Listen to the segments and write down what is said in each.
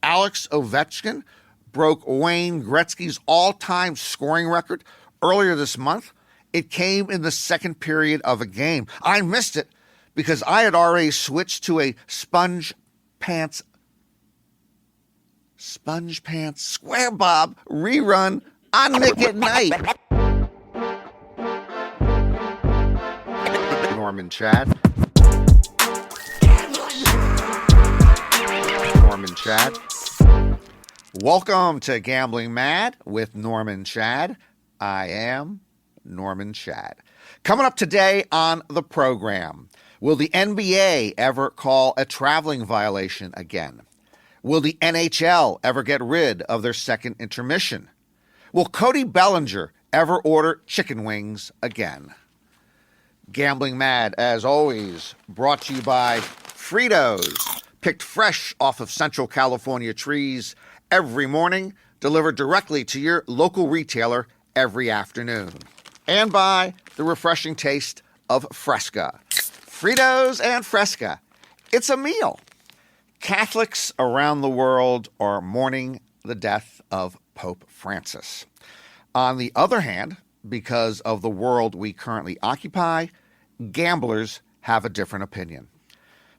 Alex Ovechkin broke Wayne Gretzky's all-time scoring record earlier this month. It came in the second period of a game. I missed it because I had already switched to a sponge pants square bob rerun on Nick at Night. Norman Chad. Welcome to Gambling Mad with Norman Chad. I am Norman Chad. Coming up today on the program, will the NBA ever call a traveling violation again? Will the NHL ever get rid of their second intermission? Will Cody Bellinger ever order chicken wings again? Gambling Mad, as always, brought to you by Fritos, picked fresh off of Central California trees every morning, delivered directly to your local retailer every afternoon. And by the refreshing taste of Fresca. Fritos and Fresca. It's a meal. Catholics around the world are mourning the death of Pope Francis. On the other hand, because of the world we currently occupy, gamblers have a different opinion.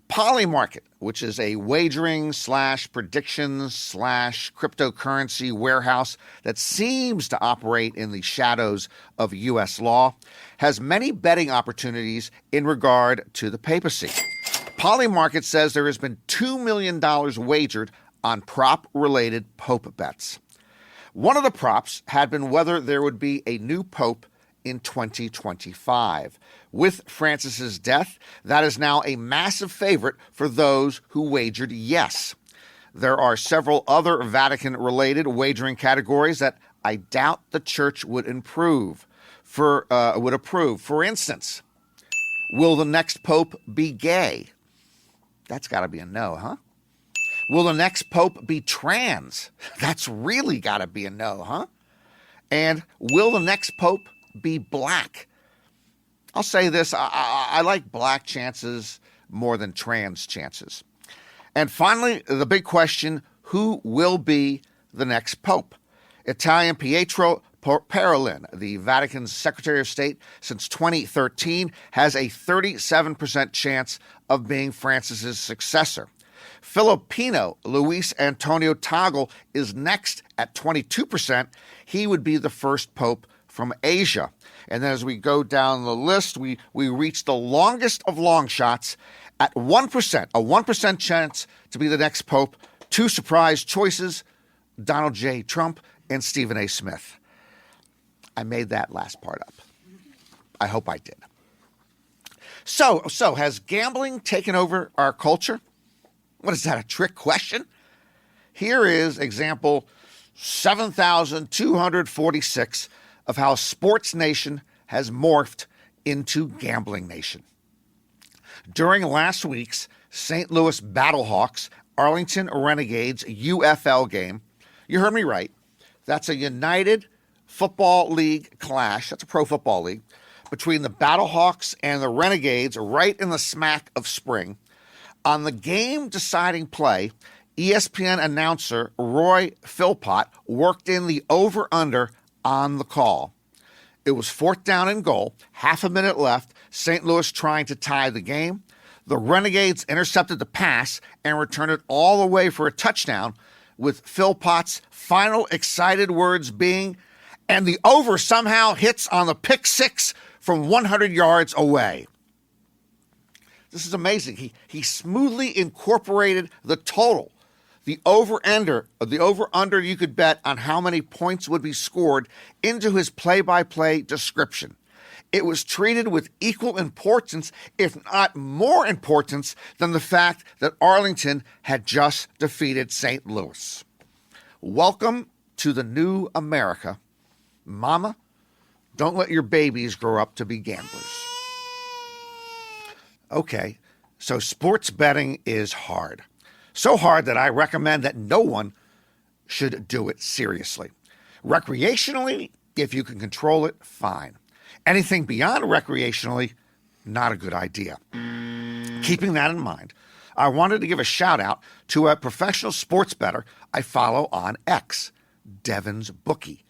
Polymarket, which is a wagering / predictions / cryptocurrency warehouse that seems to operate in the shadows of U.S. law, has many betting opportunities in regard to the papacy. Polymarket says there has been $2 million wagered on prop-related pope bets. One of the props had been whether there would be a new pope in 2025. With Francis's death, that is now a massive favorite for those who wagered yes. There are several other Vatican-related wagering categories that I doubt the church would approve. For instance, will the next pope be gay? That's got to be a no, huh? Will the next pope be trans? That's really got to be a no, huh? And will the next pope be black? I'll say this, I like black chances more than trans chances. And finally, the big question, who will be the next pope? Italian Pietro Parolin, the Vatican's Secretary of State since 2013, has a 37% chance of being Francis's successor. Filipino Luis Antonio Tagle is next at 22%. He would be the first pope from Asia. And then as we go down the list, we reach the longest of long shots at 1%, a 1% chance to be the next pope. Two surprise choices, Donald J. Trump and Stephen A. Smith. I made that last part up. I hope I did. So has gambling taken over our culture? What is that, a trick question? Here is example 7,246 of how Sports Nation has morphed into Gambling Nation. During last week's St. Louis Battlehawks Arlington Renegades UFL game, you heard me right, that's a United Football League clash, that's a pro football league, between the Battlehawks and the Renegades right in the smack of spring. On the game-deciding play, ESPN announcer Roy Philpott worked in the over-under on the call. It was 4th down and goal, half a minute left, St. Louis trying to tie the game. The Renegades intercepted the pass and returned it all the way for a touchdown, with Philpott's final excited words being, and the over somehow hits on the pick six from 100 yards away. This is amazing. He smoothly incorporated the total, the over-under you could bet on how many points would be scored into his play-by-play description. It was treated with equal importance, if not more importance, than the fact that Arlington had just defeated St. Louis. Welcome to the new America. Mama, don't let your babies grow up to be gamblers. Okay, so sports betting is hard. So hard that I recommend that no one should do it seriously. Recreationally, if you can control it, fine. Anything beyond recreationally, not a good idea. Keeping that in mind, I wanted to give a shout out to a professional sports bettor I follow on X, Devin's Bookie.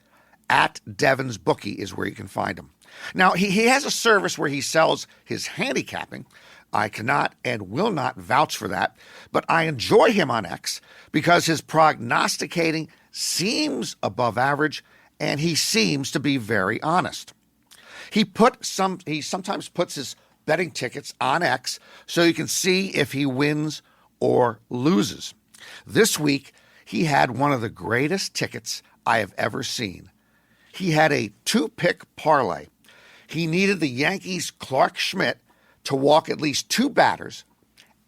At Devin's Bookie is where you can find him. Now, he has a service where he sells his handicapping. I cannot and will not vouch for that, but I enjoy him on X because his prognosticating seems above average and he seems to be very honest. He sometimes puts his betting tickets on X so you can see if he wins or loses. This week, he had one of the greatest tickets I have ever seen. He had a 2-pick parlay. He needed the Yankees' Clark Schmidt to walk at least 2 batters,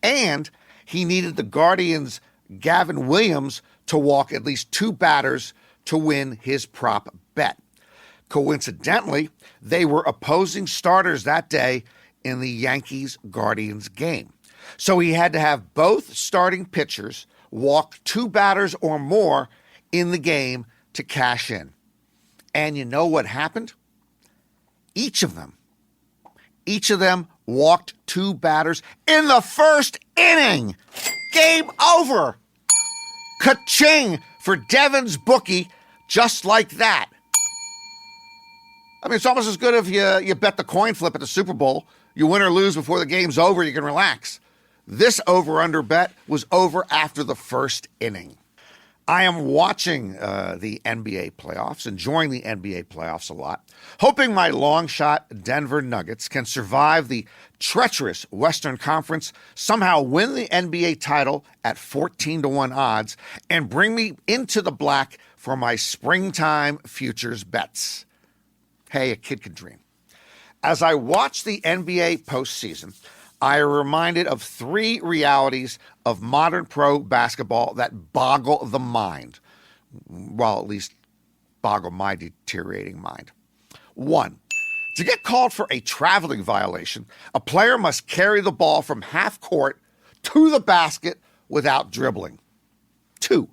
and he needed the Guardians' Gavin Williams to walk at least 2 batters to win his prop bet. Coincidentally, they were opposing starters that day in the Yankees-Guardians game. So he had to have both starting pitchers walk 2 batters or more in the game to cash in. And you know what happened? Each of them walked 2 batters in the first inning. Game over. Ka-ching for Devin's Bookie, just like that. I mean, it's almost as good if you bet the coin flip at the Super Bowl. You win or lose before the game's over, you can relax. This over-under bet was over after the first inning. I am watching the NBA playoffs, enjoying the NBA playoffs a lot, hoping my long shot Denver Nuggets can survive the treacherous Western Conference, somehow win the NBA title at 14-1 odds, and bring me into the black for my springtime futures bets. Hey, a kid can dream. As I watch the NBA postseason, I am reminded of 3 realities of modern pro basketball that boggle the mind. Well, at least boggle my deteriorating mind. 1, to get called for a traveling violation, a player must carry the ball from half court to the basket without dribbling. 2,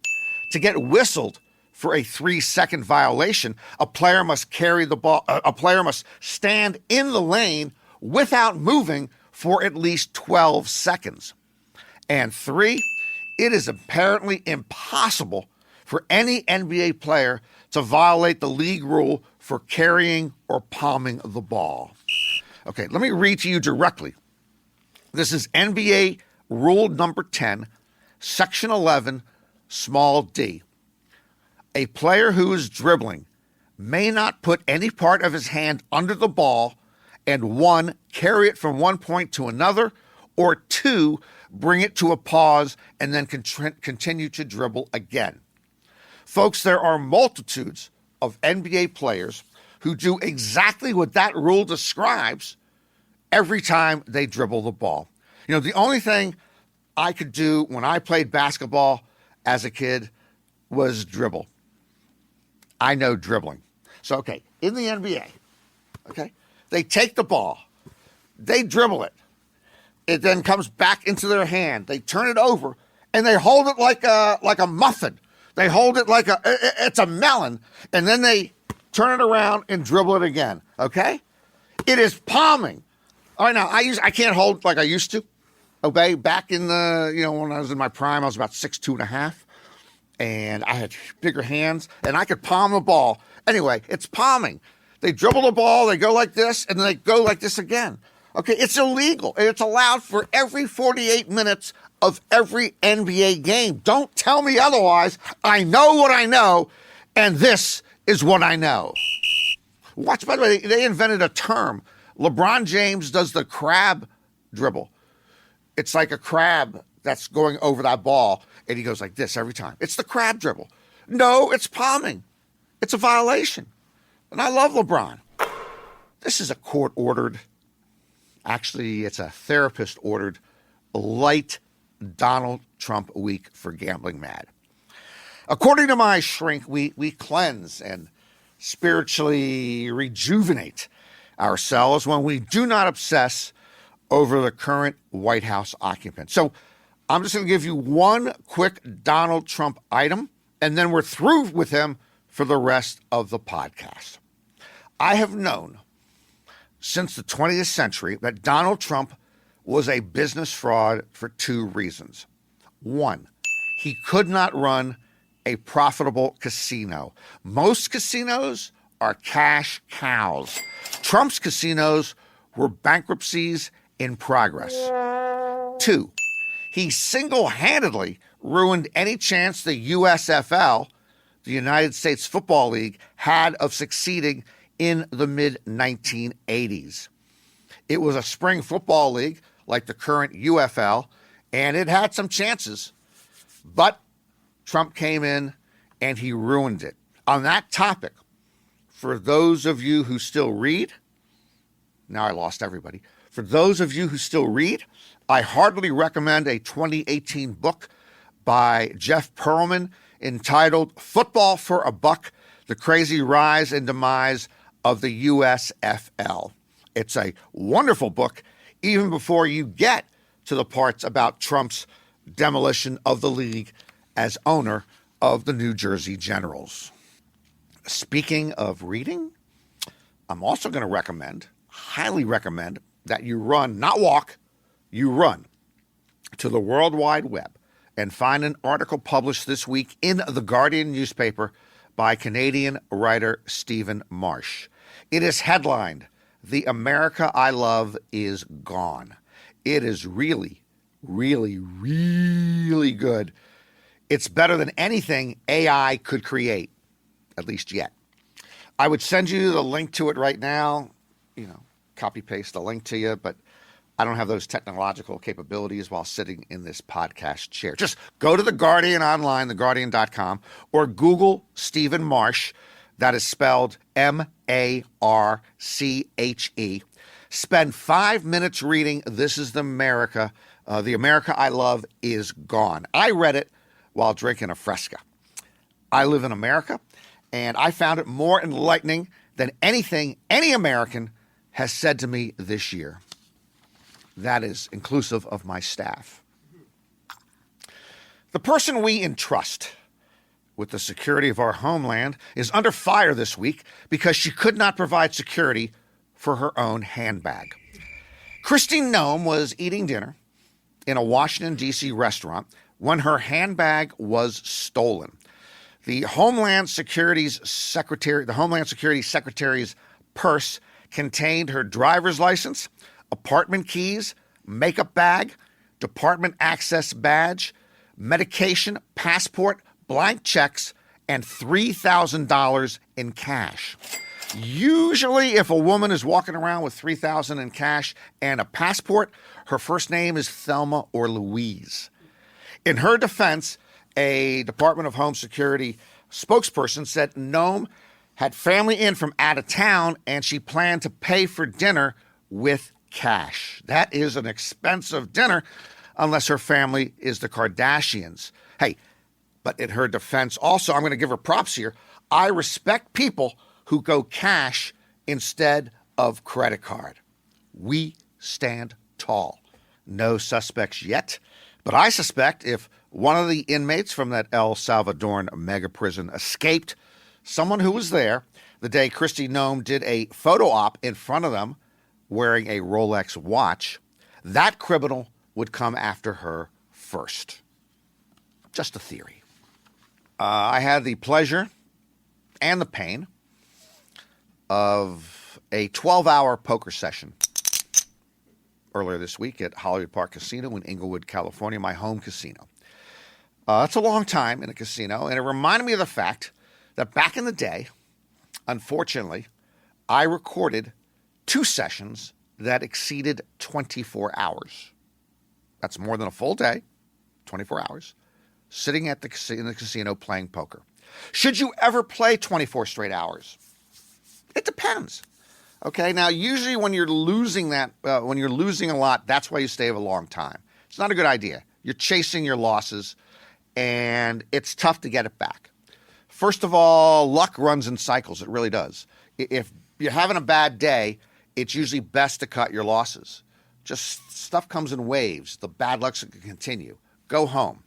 to get whistled for a 3-second violation, a player must carry the ball. A player must stand in the lane without moving for at least 12 seconds. And 3, it is apparently impossible for any NBA player to violate the league rule for carrying or palming the ball. Okay, let me read to you directly. This is NBA rule number 10, section 11, small d. A player who is dribbling may not put any part of his hand under the ball and 1, carry it from one point to another, or 2, bring it to a pause and then continue to dribble again. Folks, there are multitudes of NBA players who do exactly what that rule describes every time they dribble the ball. You know, the only thing I could do when I played basketball as a kid was dribble. I know dribbling. So, okay, in the NBA, okay, they take the ball, they dribble it. It then comes back into their hand. They turn it over, and they hold it like a muffin. They hold it like it's a melon, and then they turn it around and dribble it again, okay? It is palming. All right, now, I can't hold like I used to. Okay, back in when I was in my prime, I was about 6'2.5", and I had bigger hands, and I could palm the ball. Anyway, it's palming. They dribble the ball, they go like this, and then they go like this again. Okay, it's illegal, and it's allowed for every 48 minutes of every NBA game. Don't tell me otherwise. I know what I know, and this is what I know. Watch, by the way, they invented a term. LeBron James does the crab dribble. It's like a crab that's going over that ball, and he goes like this every time. It's the crab dribble. No, it's palming. It's a violation. And I love LeBron. This is a court-ordered, actually, it's a therapist-ordered, light Donald Trump week for Gambling Mad. According to my shrink, we cleanse and spiritually rejuvenate ourselves when we do not obsess over the current White House occupant. So I'm just going to give you one quick Donald Trump item, and then we're through with him for the rest of the podcast. I have known since the 20th century that Donald Trump was a business fraud for two reasons. One, he could not run a profitable casino. Most casinos are cash cows. Trump's casinos were bankruptcies in progress. Two, he single-handedly ruined any chance the USFL, the United States Football League, had of succeeding in the mid-1980s. It was a spring football league like the current UFL, and it had some chances. But Trump came in and he ruined it. On that topic, for those of you who still read, now I lost everybody. For those of you who still read, I heartily recommend a 2018 book by Jeff Pearlman entitled Football for a Buck, The Crazy Rise and Demise of the USFL. It's a wonderful book, even before you get to the parts about Trump's demolition of the league as owner of the New Jersey Generals. Speaking of reading, I'm also going to highly recommend, that you run, not walk, you run to the World Wide Web and find an article published this week in The Guardian newspaper by Canadian writer Stephen Marsh. It is headlined, "The America I Love is Gone." It is really, really, really good. It's better than anything AI could create, at least yet. I would send you the link to it right now, copy paste the link to you, but I don't have those technological capabilities while sitting in this podcast chair. Just go to The Guardian online, theguardian.com, or Google Stephen Marsh. That is spelled Marche. Spend 5 minutes reading This is the America. The America I Love is Gone. I read it while drinking a Fresca. I live in America, and I found it more enlightening than anything any American has said to me this year. That is inclusive of my staff. The person we entrust with the security of our homeland is under fire this week because she could not provide security for her own handbag. Kristi Noem was eating dinner in a Washington, D.C. restaurant when her handbag was stolen. The Homeland Security Secretary's purse contained her driver's license, apartment keys, makeup bag, department access badge, medication, passport, blank checks, and $3,000 in cash. Usually, if a woman is walking around with $3,000 in cash and a passport, her first name is Thelma or Louise. In her defense, a Department of Home Security spokesperson said Noem had family in from out of town and she planned to pay for dinner with cash. That is an expensive dinner unless her family is the Kardashians. Hey, but in her defense also, I'm going to give her props here. I respect people who go cash instead of credit card. We stand tall. No suspects yet, but I suspect if one of the inmates from that El Salvadoran mega prison escaped, someone who was there the day Kristi Noem did a photo op in front of them wearing a Rolex watch, that criminal would come after her first. Just a theory. I had the pleasure and the pain of a 12-hour poker session earlier this week at Hollywood Park Casino in Inglewood, California, my home casino. That's a long time in a casino, and it reminded me of the fact that back in the day, unfortunately, I recorded 2 sessions that exceeded 24 hours. That's more than a full day, 24 hours, sitting at in the casino playing poker. Should you ever play 24 straight hours? It depends. Okay, now usually when you're losing a lot, that's why you stay a long time. It's not a good idea. You're chasing your losses, and it's tough to get it back. First of all, luck runs in cycles. It really does. If you're having a bad day, it's usually best to cut your losses. Just stuff comes in waves. The bad luck can continue. Go home.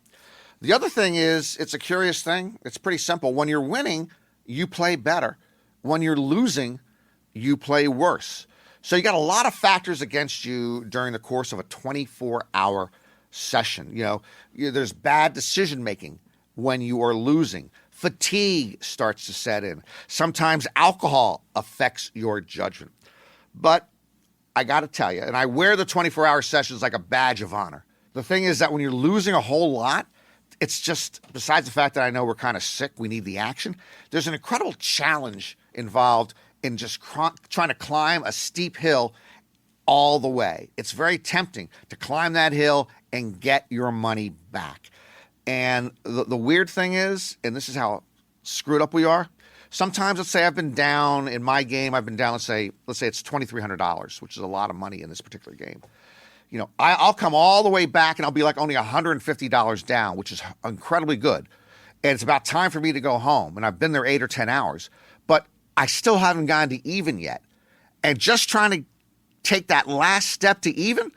The other thing is, it's a curious thing. It's pretty simple. When you're winning, you play better. When you're losing, you play worse. So you got a lot of factors against you during the course of a 24-hour session. There's bad decision making when you are losing. Fatigue starts to set in. Sometimes alcohol affects your judgment. But I got to tell you, and I wear the 24-hour sessions like a badge of honor. The thing is that when you're losing a whole lot, it's just, besides the fact that I know we're kind of sick, we need the action, there's an incredible challenge involved in just trying to climb a steep hill all the way. It's very tempting to climb that hill and get your money back. And the weird thing is, and this is how screwed up we are, sometimes, let's say I've been down in my game, let's say it's $2,300, which is a lot of money in this particular game. I'll come all the way back and I'll be like only $150 down, which is incredibly good. And it's about time for me to go home. And I've been there 8 or 10 hours, but I still haven't gotten to even yet. And just trying to take that last step to even,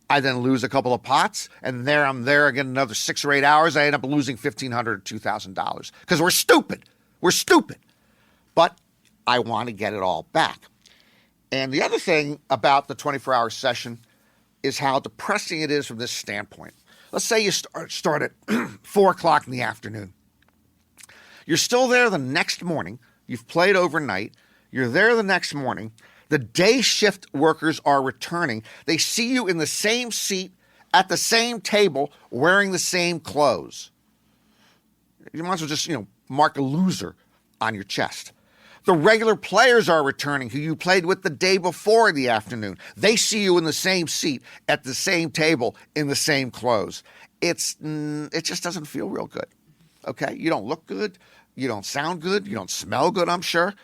I then lose a couple of pots, and I'm there again another 6 or 8 hours. I end up losing $1,500 or $2,000 because we're stupid. We're stupid. But I want to get it all back. And the other thing about the 24-hour session is how depressing it is from this standpoint. Let's say you start at 4 o'clock in the afternoon. You're still there the next morning. You've played overnight. You're there the next morning. The day shift workers are returning. They see you in the same seat at the same table wearing the same clothes. You might as well just, mark a loser on your chest. The regular players are returning who you played with the day before in the afternoon. They see you in the same seat at the same table in the same clothes. It just doesn't feel real good. Okay? You don't look good. You don't sound good. You don't smell good, I'm sure.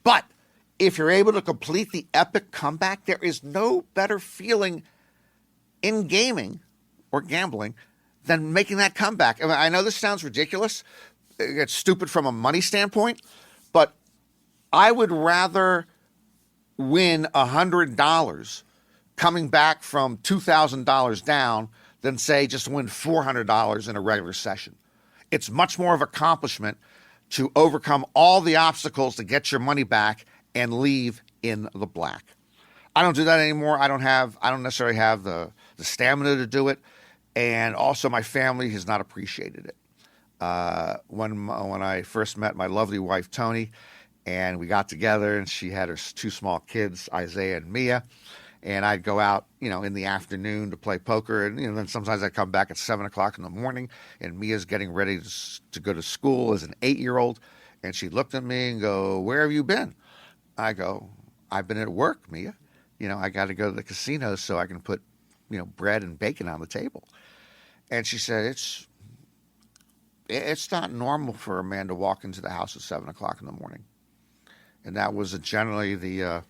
But if you're able to complete the epic comeback, there is no better feeling in gaming or gambling than making that comeback. I know this sounds ridiculous. It's stupid from a money standpoint, but I would rather win $100 coming back from $2,000 down than, say, just win $400 in a regular session. It's much more of an accomplishment to overcome all the obstacles to get your money back and leave in the black. I don't do that anymore. I don't necessarily have the stamina to do it, and also my family has not appreciated it. When I first met my lovely wife Tony, and we got together, and she had her 2 small kids, Isaiah and Mia, and I'd go out, in the afternoon to play poker, and then sometimes I'd come back at 7 o'clock in the morning, and Mia's getting ready to go to school as an 8-year-old, and she looked at me and go, "Where have you been?" I go, "I've been at work, Mia. I got to go to the casino so I can put, bread and bacon on the table." And she said, it's not normal for a man to walk into the house at 7 o'clock in the morning. And that was generally the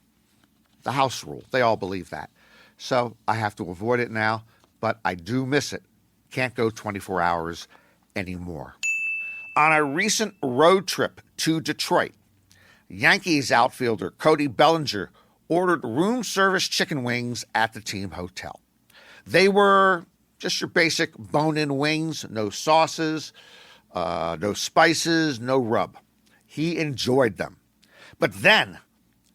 house rule. They all believe that. So I have to avoid it now, but I do miss it. Can't go 24 hours anymore. On a recent road trip to Detroit, Yankees outfielder Cody Bellinger ordered room service chicken wings at the team hotel. They were just your basic bone-in wings, no sauces, no spices, no rub. He enjoyed them. But then,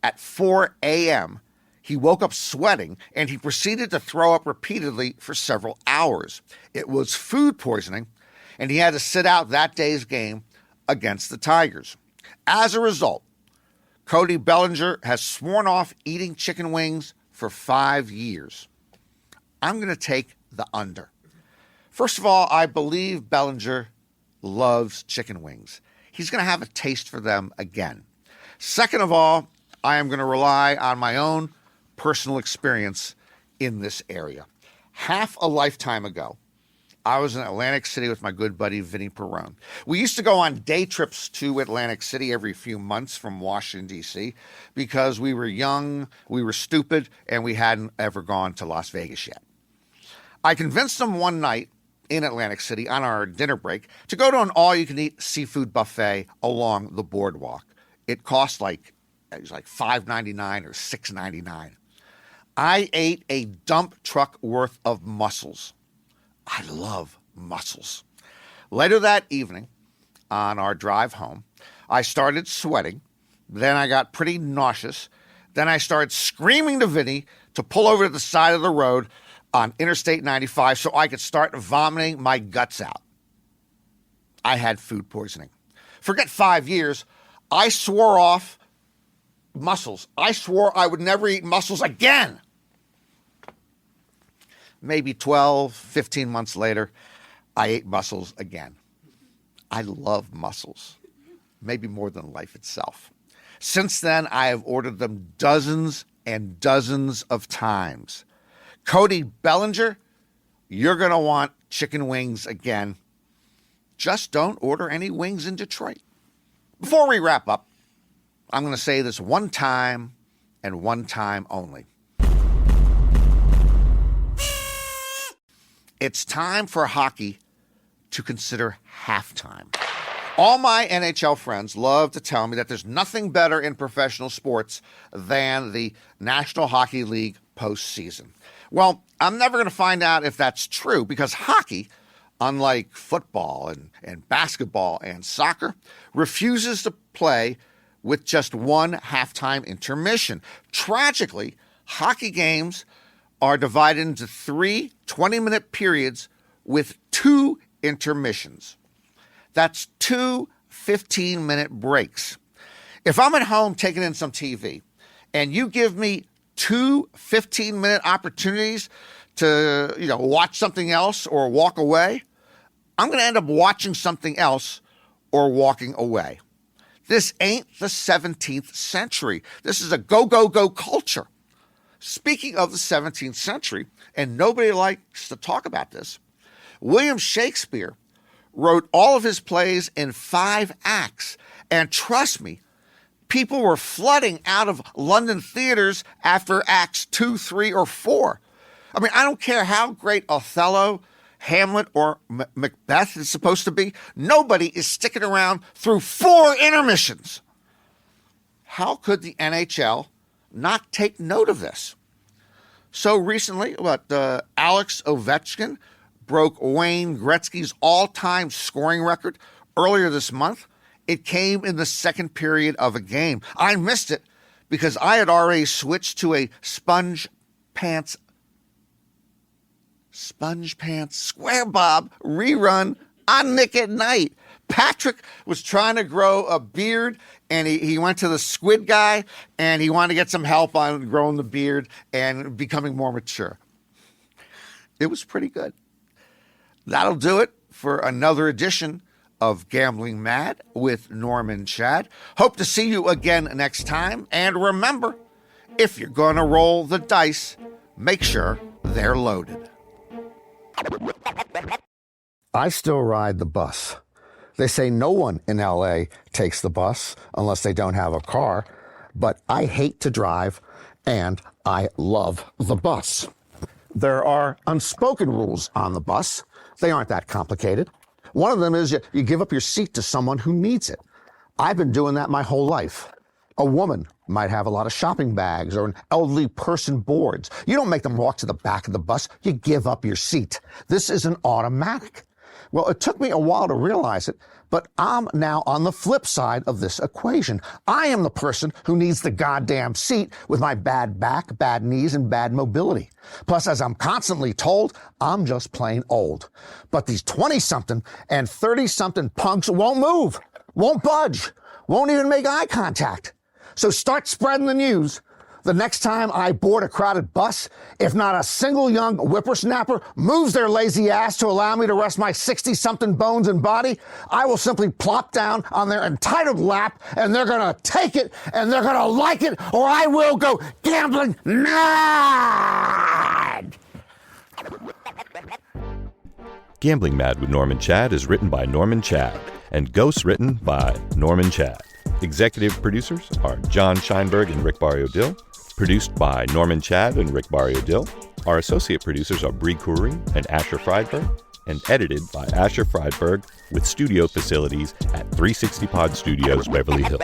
at 4 a.m., he woke up sweating, and he proceeded to throw up repeatedly for several hours. It was food poisoning, and he had to sit out that day's game against the Tigers. As a result, Cody Bellinger has sworn off eating chicken wings for 5 years. I'm going to take the under. First of all, I believe Bellinger loves chicken wings. He's going to have a taste for them again. Second of all, I am going to rely on my own personal experience in this area. Half a lifetime ago, I was in Atlantic City with my good buddy Vinny Perrone. We used to go on day trips to Atlantic City every few months from Washington, D.C., because we were young, we were stupid, and we hadn't ever gone to Las Vegas yet. I convinced him one night in Atlantic City on our dinner break to go to an all-you-can-eat seafood buffet along the boardwalk. It cost it was like $5.99 or $6.99. I ate a dump truck worth of mussels. I love mussels. Later that evening, on our drive home, I started sweating. Then I got pretty nauseous. Then I started screaming to Vinny to pull over to the side of the road on Interstate 95 so I could start vomiting my guts out. I had food poisoning. Forget 5 years. I swore off mussels. I swore I would never eat mussels again. Maybe 12, 15 months later, I ate mussels again. I love mussels, maybe more than life itself. Since then, I have ordered them dozens and dozens of times. Cody Bellinger, you're going to want chicken wings again. Just don't order any wings in Detroit. Before we wrap up, I'm going to say this one time and one time only. It's time for hockey to consider halftime. All my NHL friends love to tell me that there's nothing better in professional sports than the National Hockey League postseason. Well, I'm never going to find out if that's true because hockey, unlike football and basketball and soccer, refuses to play with just one halftime intermission. Tragically, hockey games are divided into 3 20-minute periods with 2 intermissions. That's 2 15-minute breaks. If I'm at home taking in some TV and you give me 2 15-minute opportunities to, watch something else or walk away, I'm going to end up watching something else or walking away. This ain't the 17th century. This is a go, go, go culture. Speaking of the 17th century, and nobody likes to talk about this, William Shakespeare wrote all of his plays in 5 acts. And trust me, people were flooding out of London theaters after acts 2, 3, or 4. I mean, I don't care how great Othello, Hamlet, or Macbeth is supposed to be. Nobody is sticking around through 4 intermissions. How could the NHL not take note of this? So recently, Alex Ovechkin broke Wayne Gretzky's all-time scoring record earlier this month. It came in the second period of a game. I missed it because I had already switched to a sponge pants square bob rerun on Nick at Night. Patrick was trying to grow a beard, and he went to the squid guy, and he wanted to get some help on growing the beard and becoming more mature. It was pretty good. That'll do it for another edition of Gambling Mad with Noem and Chad. Hope to see you again next time. And remember, if you're going to roll the dice, make sure they're loaded. I still ride the bus. They say no one in L.A. takes the bus unless they don't have a car, but I hate to drive, and I love the bus. There are unspoken rules on the bus. They aren't that complicated. One of them is you give up your seat to someone who needs it. I've been doing that my whole life. A woman might have a lot of shopping bags or an elderly person boards. You don't make them walk to the back of the bus. You give up your seat. This is an automatic. Well, it took me a while to realize it, but I'm now on the flip side of this equation. I am the person who needs the goddamn seat with my bad back, bad knees, and bad mobility. Plus, as I'm constantly told, I'm just plain old. But these 20-something and 30-something punks won't move, won't budge, won't even make eye contact. So start spreading the news. The next time I board a crowded bus, if not a single young whippersnapper moves their lazy ass to allow me to rest my 60-something bones and body, I will simply plop down on their entitled lap, and they're going to take it, and they're going to like it, or I will go gambling mad! Gambling Mad with Noem and Chad is written by Noem and Chad and ghost-written by Noem and Chad. Executive producers are John Scheinberg and Rick Barrio-Dill. Produced by Noem and Chad and Rick Barrio-Dill. Our associate producers are Bree Khoury and Asher Friedberg, and edited by Asher Friedberg with studio facilities at 360 Pod Studios, Beverly Hills.